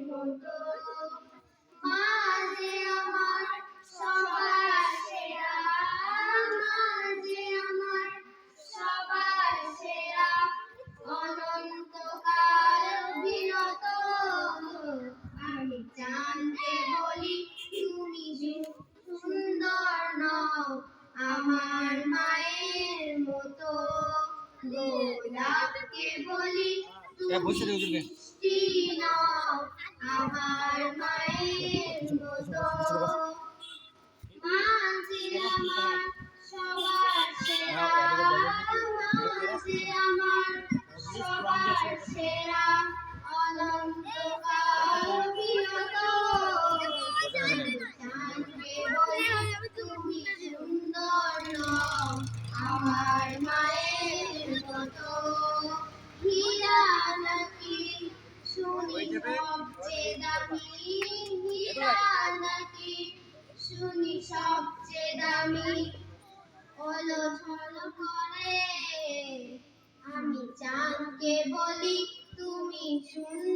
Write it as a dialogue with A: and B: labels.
A: মতো মা যে আমার সবার সেরা, মা যে আমার সবার সেরা, অনন্তকাল বিনত আমি চাঁদকে বলি তুমি যে সুন্দর নও আমার মায়ের মতো, গোলাপকে বলি তুমি মিষ্টি নও আমার মায়ের মতো, মা যে আমার সবার সেরা, মা যে আমার সবার সেরা, অনন্তকাল বিনত চাঁদকে বলি তুমি সুন্দর নও আমার মায়ের মতো, হীরা নাকি শুনি সবচেয়ে দামি, হীরা নাকি শুনি সবচেয়ে দামি, ওলটল করে আমি চাঁদকে বলি তুমি সুন্দর।